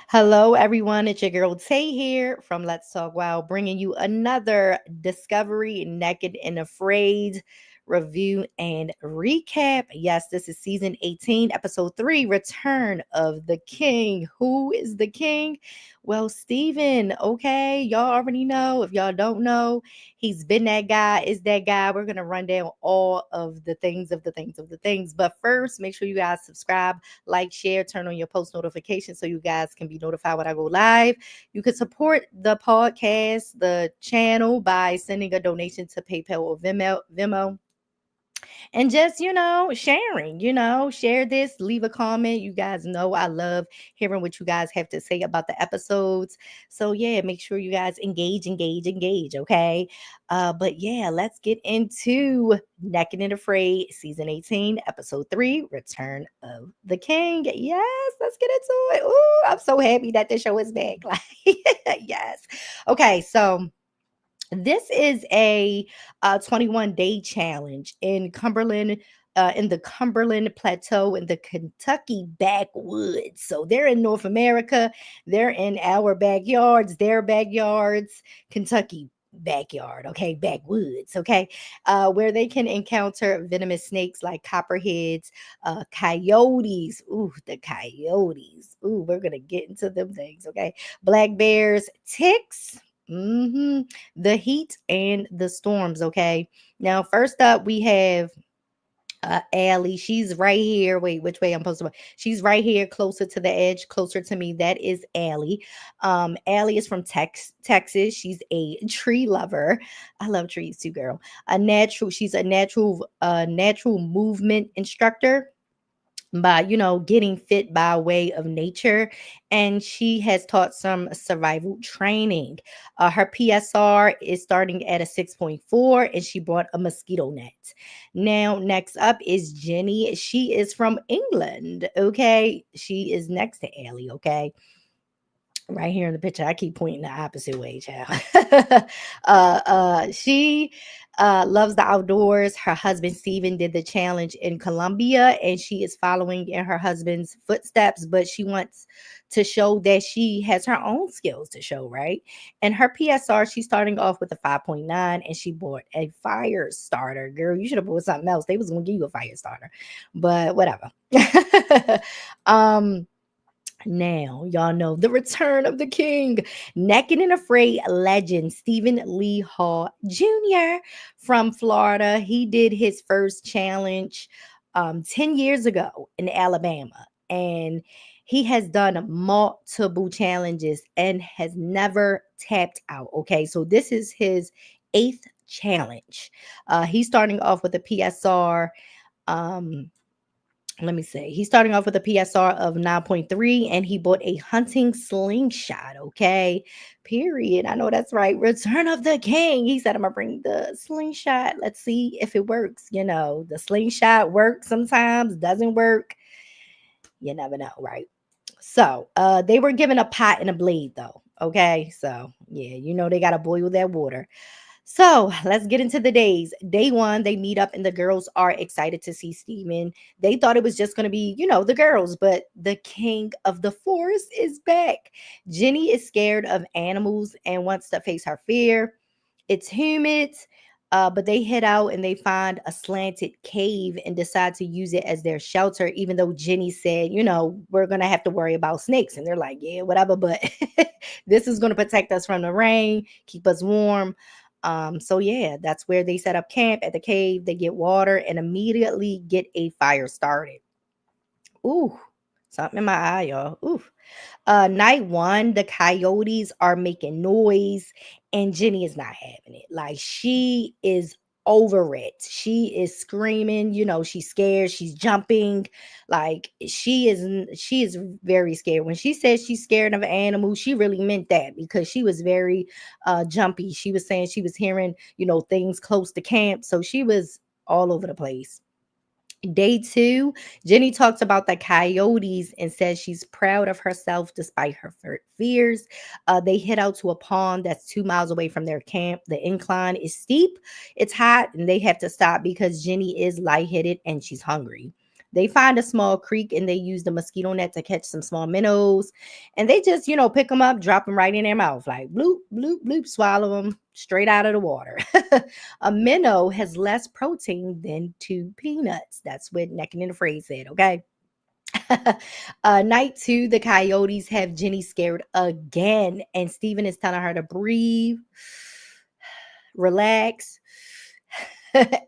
Hello, everyone. It's your girl Tay here from Let's Talk Wow, bringing you another Discovery Naked and Afraid review and recap. Yes, this is season 18, episode 3, Return of the King. Who is the king? Well, Steven, okay, y'all already know. If y'all don't know, he's been that guy, is that guy. We're going to run down all of the things. But first, make sure you guys subscribe, like, share, turn on your post notifications so you guys can be notified when I go live. You can support the podcast, the channel, by sending a donation to PayPal or Venmo, and just sharing, share this, leave a comment. You guys know I love hearing what you guys have to say about the episodes. So yeah, make sure you guys engage, okay? But yeah, let's get into Naked and Afraid season 18 episode 3, Return of the King. Yes, let's get into it. Ooh, I'm so happy that the show is back. Like, yes. Okay, so this is a 21-day challenge in the Cumberland Plateau in the Kentucky backwoods. So they're in North America, they're in our backyards, their backyards, Kentucky backyard, okay, backwoods, okay, where they can encounter venomous snakes like copperheads, coyotes. Ooh, the coyotes. Ooh, we're gonna get into them things, okay. Black bears, ticks. The heat and the storms. Okay. Now, first up, we have Allie. She's right here. Wait, which way I'm supposed to? She's right here, closer to the edge, closer to me. That is Allie. Allie is from Texas. She's a tree lover. I love trees too, girl. She's a natural movement instructor by getting fit by way of nature, and she has taught some survival training. Her PSR is starting at a 6.4, and she bought a mosquito net. Now, next up is Jenny. She is from England. Okay, she is next to Ellie. Okay, right here in the picture. I keep pointing the opposite way, child. She loves the outdoors. Her husband Steven did the challenge in Colombia, and she is following in her husband's footsteps, but she wants to show that she has her own skills to show, right? And her PSR, she's starting off with a 5.9, and she bought a fire starter. Girl, you should have bought something else. They was gonna give you a fire starter, but whatever. um Now, y'all know the return of the king. Naked and Afraid legend Stephen Lee Hall Jr. from Florida. He did his first challenge 10 years ago in Alabama. And he has done multiple challenges and has never tapped out. Okay, so this is his eighth challenge. He's starting off with a PSR. Um, Let me see. He's starting off with a PSR of 9.3, and he bought a hunting slingshot. Okay. Period. I know that's right. Return of the King. He said, I'm going to bring the slingshot. Let's see if it works. The slingshot works sometimes, doesn't work. You never know, right? So they were given a pot and a blade, though. Okay. So, yeah, they got to boil that water. So let's get into the days. Day one, they meet up, and the girls are excited to see Steven. They thought it was just going to be, the girls, but the king of the forest is back. Jenny is scared of animals and wants to face her fear. It's humid, but they head out and they find a slanted cave and decide to use it as their shelter, even though Jenny said, we're going to have to worry about snakes. And they're like, yeah, whatever, but this is going to protect us from the rain, keep us warm. So yeah, that's where they set up camp at the cave. They get water and immediately get a fire started. Ooh, something in my eye, y'all. Ooh. Night one, the coyotes are making noise, and Jenny is not having it. Like, she is over it. She is screaming, she's scared, she's jumping. Like, she is very scared. When she says she's scared of animals, she really meant that, because she was very jumpy. She was saying she was hearing, things close to camp. So she was all over the place. Day two, Jenny talks about the coyotes and says she's proud of herself despite her fears. They head out to a pond that's 2 miles away from their camp. The incline is steep, it's hot, and they have to stop because Jenny is lightheaded and she's hungry. They find a small creek and they use the mosquito net to catch some small minnows. And they just, pick them up, drop them right in their mouth, like bloop, bloop, bloop, swallow them straight out of the water. A minnow has less protein than two peanuts. That's what Naked and Afraid said, okay? Night two, the coyotes have Jenny scared again, and Steven is telling her to breathe, relax.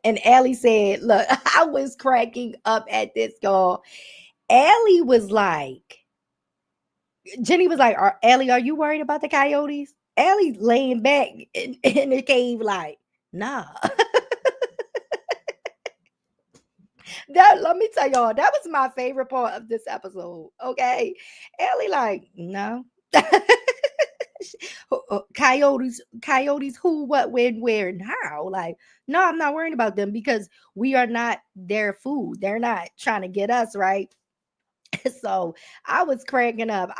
And Allie said, look, I was cracking up at this, y'all. Allie was like, Jenny was like, Allie, are you worried about the coyotes? Allie laying back in the cave like, nah. Let me tell y'all, that was my favorite part of this episode. Okay. Allie like, no. Coyotes, who, what, when, where, and how? Like, no, I'm not worrying about them because we are not their food. They're not trying to get us, right? So I was cracking up.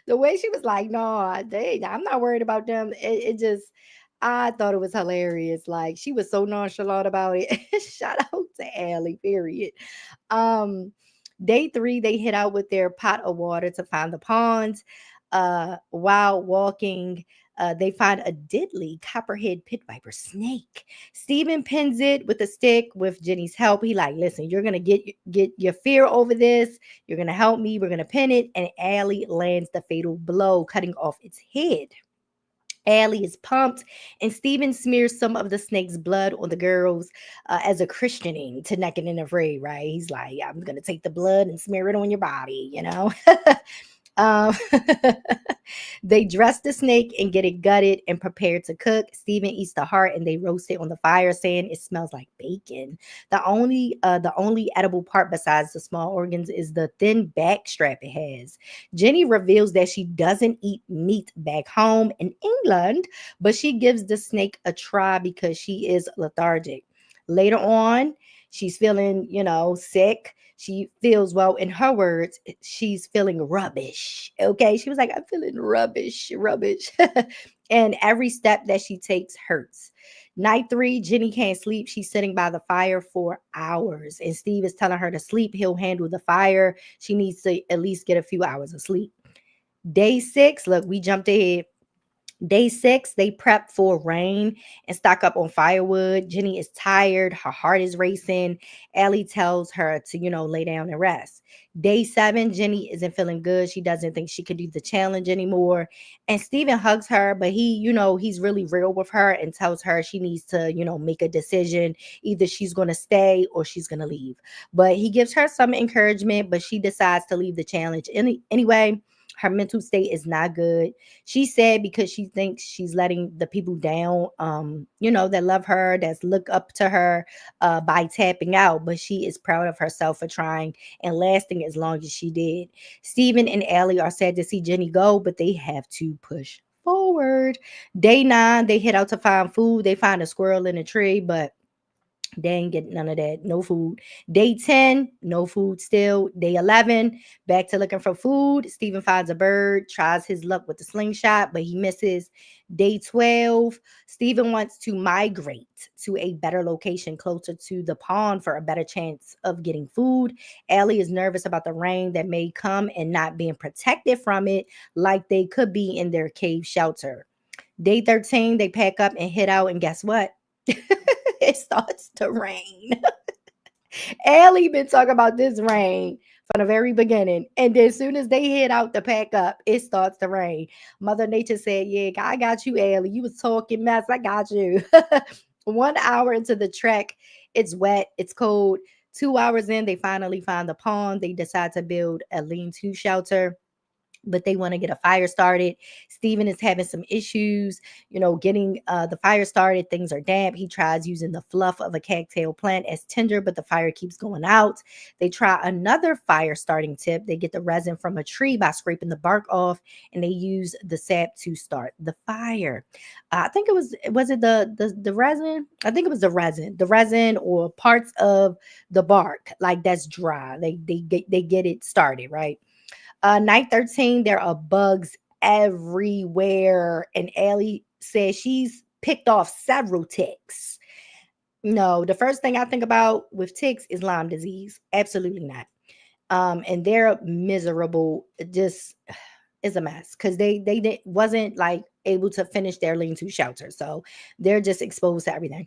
The way she was like, no, I'm not worried about them. It just, I thought it was hilarious. Like, she was so nonchalant about it. Shout out to Allie, period. Um, Day three, they hit out with their pot of water to find the ponds. While walking, they find a deadly copperhead pit viper snake. Steven pins it with a stick with Jenny's help. He like, listen, you're gonna get your fear over this. You're gonna help me. We're gonna pin it. And Allie lands the fatal blow, cutting off its head. Allie is pumped, and Steven smears some of the snake's blood on the girls as a Christianing to Naked and Afraid, right? He's like, I'm going to take the blood and smear it on your body, um, they dress the snake and get it gutted and prepared to cook. Steven eats the heart and they roast it on the fire, saying it smells like bacon. The only edible part besides the small organs is the thin back strap it has. Jenny reveals that she doesn't eat meat back home in England, but she gives the snake a try because she is lethargic. Later on, she's feeling, sick. She feels, well, in her words, she's feeling rubbish. Okay. She was like, I'm feeling rubbish, rubbish. And every step that she takes hurts. Night three, Jenny can't sleep. She's sitting by the fire for hours. And Steve is telling her to sleep. He'll handle the fire. She needs to at least get a few hours of sleep. Day six, look, we jumped ahead. Day six, they prep for rain and stock up on firewood. Jenny is tired. Her heart is racing. Allie tells her to, lay down and rest. Day seven, Jenny isn't feeling good. She doesn't think she can do the challenge anymore. And Steven hugs her, but he's really real with her and tells her she needs to, make a decision. Either she's going to stay or she's going to leave. But he gives her some encouragement, but she decides to leave the challenge anyway. Her mental state is not good. She's sad because she thinks she's letting the people down, that love her, that's look up to her by tapping out. But she is proud of herself for trying and lasting as long as she did. Steven and Allie are sad to see Jenny go, but they have to push forward. Day nine, they head out to find food. They find a squirrel in a tree, but they ain't get none of that. No food. Day 10, no food still. Day 11, back to looking for food. Steven finds a bird, tries his luck with the slingshot, but he misses. Day 12, Steven wants to migrate to a better location closer to the pond for a better chance of getting food. Allie is nervous about the rain that may come and not being protected from it like they could be in their cave shelter. Day 13, they pack up and head out, and guess what? It starts to rain. Allie been talking about this rain from the very beginning. And then as soon as they head out to pack up, it starts to rain. Mother Nature said, yeah, I got you, Allie. You was talking mess. I got you. 1 hour into the trek, it's wet, it's cold. 2 hours in, they finally find the pond. They decide to build a lean-to shelter, but they want to get a fire started. Steven is having some issues, getting the fire started. Things are damp. He tries using the fluff of a cattail plant as tinder, but the fire keeps going out. They try another fire starting tip. They get the resin from a tree by scraping the bark off, and they use the sap to start the fire. I think it was it the resin? I think it was the resin or parts of the bark like that's dry. They get it started, right? Night 13, there are bugs everywhere. And Allie says she's picked off several ticks. No, the first thing I think about with ticks is Lyme disease. Absolutely not. And they're miserable. Just is a mess because wasn't like able to finish their lean-to shelter, so they're just exposed to everything.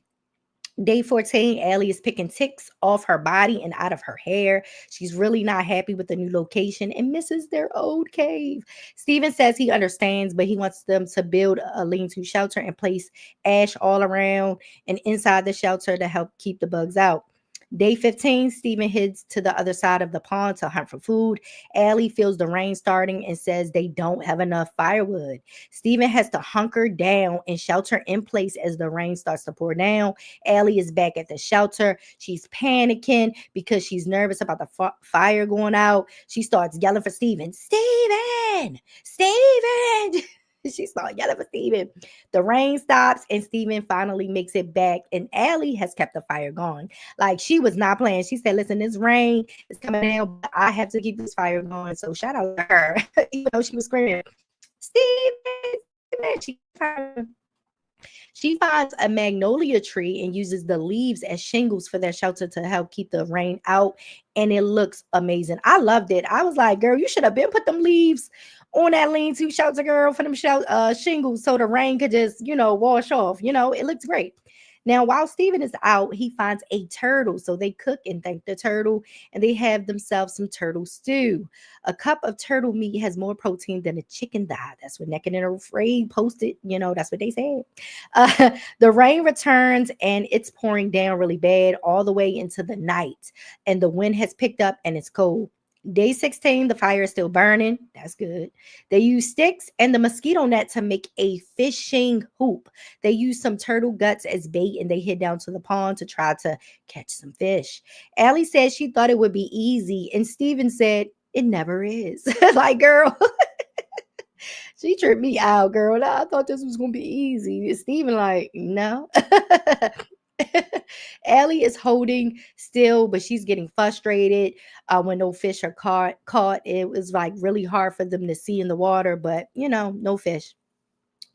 Day 14, Allie is picking ticks off her body and out of her hair. She's really not happy with the new location and misses their old cave. Steven says he understands, but he wants them to build a lean to shelter and place ash all around and inside the shelter to help keep the bugs out. Day 15, Steven heads to the other side of the pond to hunt for food. Allie feels the rain starting and says they don't have enough firewood. Steven has to hunker down and shelter in place as the rain starts to pour down. Allie is back at the shelter. She's panicking because she's nervous about the fire going out. She starts yelling for Steven. Steven! Steven! She starts yelling for Steven. The rain stops and Steven finally makes it back. And Allie has kept the fire going. Like she was not playing. She said, listen, this rain is coming down, but I have to keep this fire going. So shout out to her. Even though she was screaming, Steven! She finds a magnolia tree and uses the leaves as shingles for their shelter to help keep the rain out. And it looks amazing. I loved it. I was like, girl, you should have been put them leaves on that lean-to shelter, girl, for them shingles so the rain could just, wash off. It looks great. Now, while Steven is out, he finds a turtle. So they cook and thank the turtle and they have themselves some turtle stew. A cup of turtle meat has more protein than a chicken thigh. That's what Naked and Afraid posted. That's what they said. The rain returns and it's pouring down really bad all the way into the night. And the wind has picked up and it's cold. Day 16, the fire is still burning. That's good. They use sticks and the mosquito net to make a fishing hoop. They use some turtle guts as bait and they head down to the pond to try to catch some fish. Allie said she thought it would be easy, and Steven said it never is. Like, girl, she tripped me out, girl. I thought this was gonna be easy. Steven, like, no. Allie is holding still, but she's getting frustrated when no fish are caught. It was like really hard for them to see in the water, but no fish.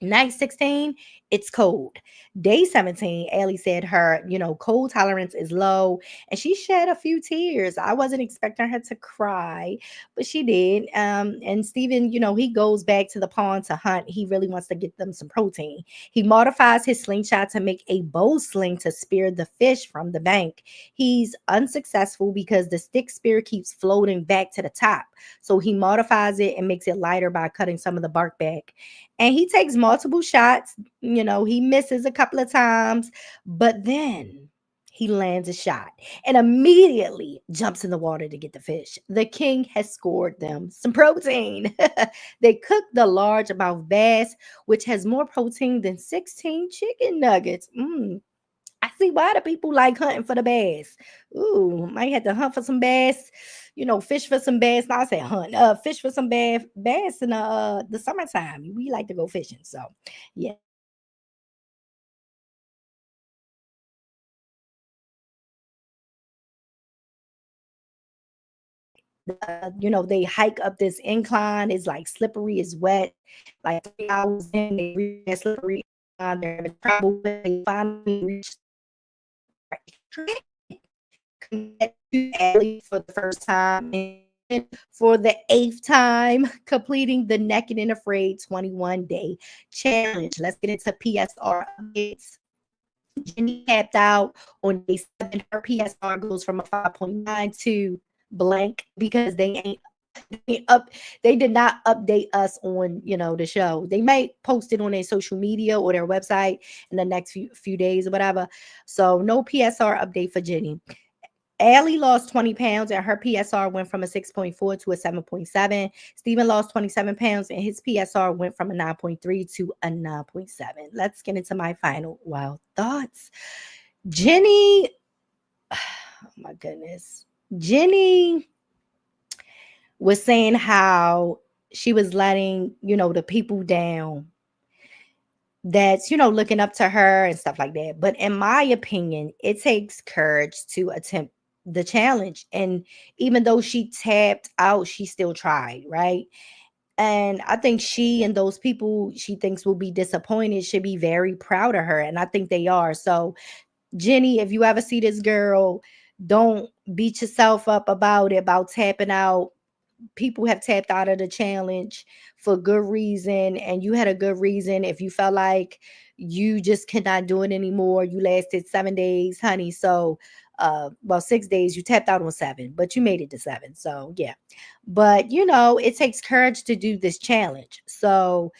Night 16, it's cold. Day 17, Allie said her, cold tolerance is low and she shed a few tears. I wasn't expecting her to cry, but she did. And Steven, he goes back to the pond to hunt. He really wants to get them some protein. He modifies his slingshot to make a bow sling to spear the fish from the bank. He's unsuccessful because the stick spear keeps floating back to the top. So he modifies it and makes it lighter by cutting some of the bark back. And he takes multiple shots. He misses a couple of times, but then he lands a shot and immediately jumps in the water to get the fish. The king has scored them some protein. They cooked the largemouth bass, which has more protein than 16 chicken nuggets. I see why the people like hunting for the bass. Ooh, might have to hunt for some bass, fish for some bass. No, I say hunt, fish for some bass in the summertime. We like to go fishing. So yeah. They hike up this incline. It's like slippery, it's wet. Like 3 hours in, they reach that slippery incline. They're having trouble. They finally reach to Allie for the first time and for the 8th time, completing the Naked and Afraid 21-day challenge. Let's get into PSR updates. Jenny capped out on day 7. Her PSR goes from a 5.9 to blank because they did not update us on the show. They might post it on their social media or their website in the next few days or whatever. So no PSR update for Jenny. Allie lost 20 pounds and her PSR went from a 6.4 to a 7.7. Steven lost 27 pounds and his PSR went from a 9.3 to a 9.7. Let's get into my final wild thoughts. Jenny, oh my goodness. Jenny was saying how she was letting, the people down that's, looking up to her and stuff like that. But in my opinion, it takes courage to attempt the challenge. And even though she tapped out, she still tried, right? And I think she and those people she thinks will be disappointed should be very proud of her. And I think they are. So Jenny, if you ever see this girl, don't beat yourself up about it, about tapping out. People have tapped out of the challenge for good reason, and you had a good reason. If you felt like you just cannot do it anymore, you lasted 7 days, honey. So well, 6 days, you tapped out on 7, but you made it to 7. So yeah. But it takes courage to do this challenge. So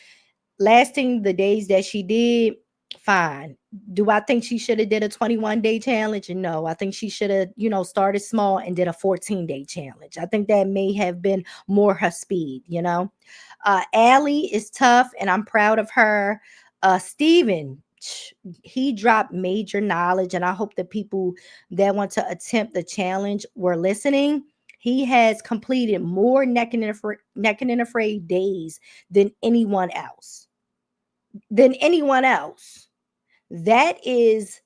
lasting the days that she did, fine. Do I think she should have did a 21-day challenge? No, I think she should have, started small and did a 14-day challenge. I think that may have been more her speed. Allie is tough and I'm proud of her. Steven, he dropped major knowledge, and I hope the people that want to attempt the challenge were listening. He has completed more Naked and Afraid days than anyone else. Than anyone else. That is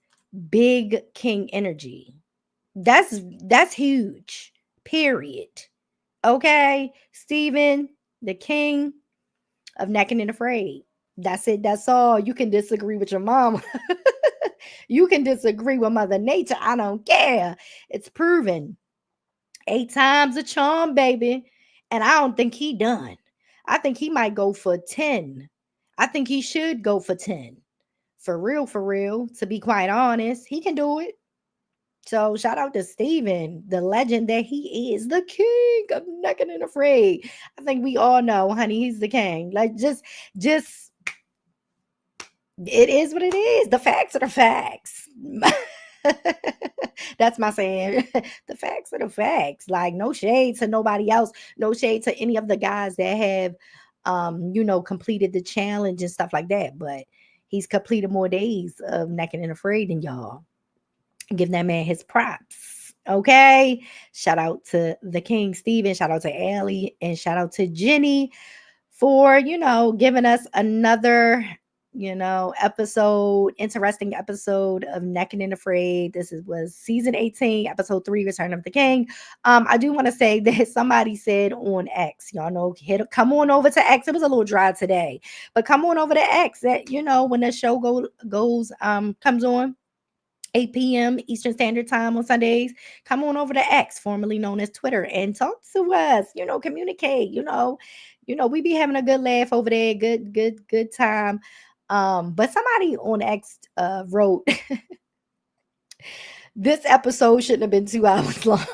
big king energy. That's huge. Period. Okay, Steven, the king of Naked and Afraid. That's it. That's all. You can disagree with your mom. You can disagree with Mother Nature. I don't care. It's proven. 8 times a charm, baby. And I don't think he done. I think he might go for 10. I think he should go for 10. For real, for real. To be quite honest, he can do it. So shout out to Steven, the legend that he is, the king of Naked and Afraid. I think we all know, honey, he's the king. Like just it is what it is. The facts are the facts. That's my saying. The facts are the facts. Like, no shade to nobody else. No shade to any of the guys that have completed the challenge and stuff like that. But he's completed more days of Naked and Afraid than y'all. Give that man his props. Okay. Shout out to the King Steven. Shout out to Allie. And shout out to Jenny for, giving us another, interesting episode of Naked and Afraid. Was season 18, episode 3, Return of the King. I do want to say that somebody said on X, y'all know, come on over to X. It was a little dry today, but come on over to X. That, when the show comes on 8 p.m. Eastern Standard Time on Sundays. Come on over to X, formerly known as Twitter, and talk to us. Communicate. We be having a good laugh over there. Good time. But somebody on X wrote this episode shouldn't have been 2 hours long.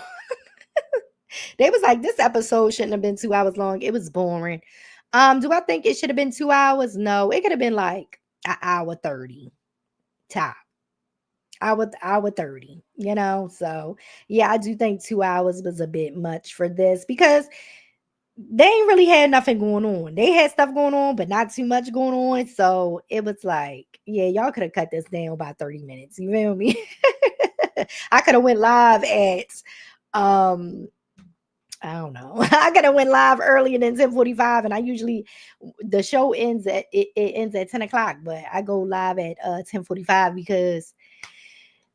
They was like, this episode shouldn't have been 2 hours long. It was boring. Do I think it should have been 2 hours? No, it could have been like an hour 30 top. Hour 30, so yeah, I do think 2 hours was a bit much for this because they ain't really had nothing going on. They had stuff going on, but not too much going on. So it was like, yeah, y'all could have cut this down by 30 minutes. You feel me? I could have went live at I don't know. I could have went live earlier than 10:45, and I usually the show ends at it ends at 10 o'clock, but I go live at 10:45 because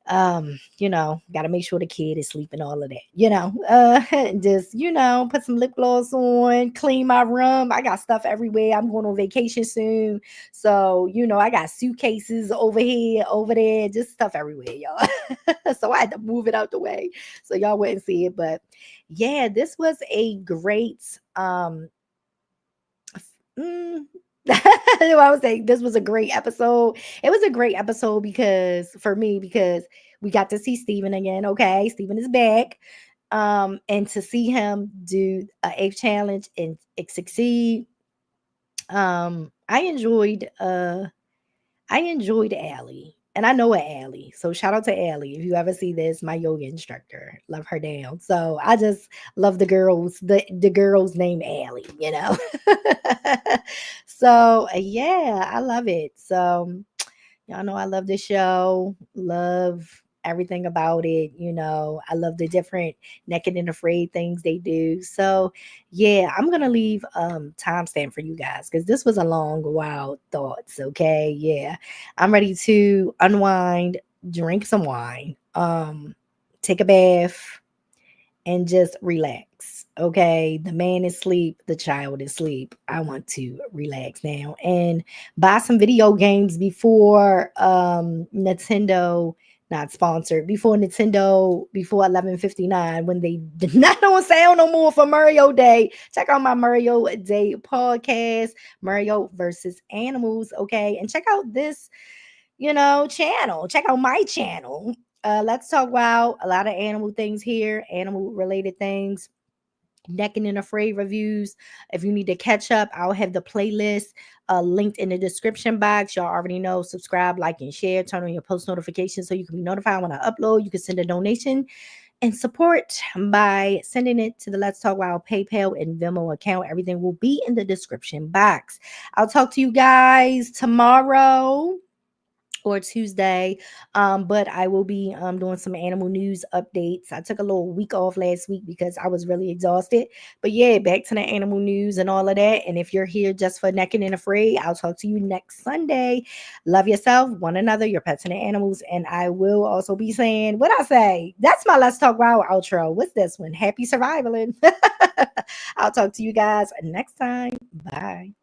got to make sure the kid is sleeping, all of that, just, put some lip gloss on, clean my room. I got stuff everywhere. I'm going on vacation soon. So, I got suitcases over here, over there, just stuff everywhere, y'all. So I had to move it out the way so y'all wouldn't see it. But yeah, this was a great, I would say this was a great episode. It was a great episode because we got to see Steven again. Okay, Steven is back. And to see him do a 8th challenge and succeed. I enjoyed Allie. And I know Allie. So shout out to Allie. If you ever see this, my yoga instructor. Love her down. So I just love the girl's name Allie, So yeah, I love it. So y'all know I love the show. Love everything about it. I love the different Naked and Afraid things they do. So yeah, I'm gonna leave timestamp for you guys because this was a long, wild thoughts. Okay, yeah, I'm ready to unwind, drink some wine, take a bath, and just relax. Okay, the man is asleep, the child is asleep. I want to relax now and buy some video games before Nintendo not sponsored, before Nintendo, before 11:59, when they did not on sale no more for Mario Day. Check out my Mario Day podcast, Mario versus Animals, okay? And check out this, channel. Check out my channel. Let's talk about a lot of animal things here, animal related things. Necking and Afraid reviews. If you need to catch up, I'll have the playlist linked in the description box. Y'all already know. Subscribe, like, and share. Turn on your post notifications so you can be notified when I upload. You can send a donation and support by sending it to the Let's Talk Wild PayPal and Venmo account. Everything will be in the description box. I'll talk to you guys tomorrow or Tuesday. But I will be doing some animal news updates. I took a little week off last week because I was really exhausted. But yeah, back to the animal news and all of that. And if you're here just for Necking and Afraid, I'll talk to you next Sunday. Love yourself, one another, your pets and the animals. And I will also be saying what I say. That's my Let's Talk Wild outro. What's this one? Happy survivaling. I'll talk to you guys next time. Bye.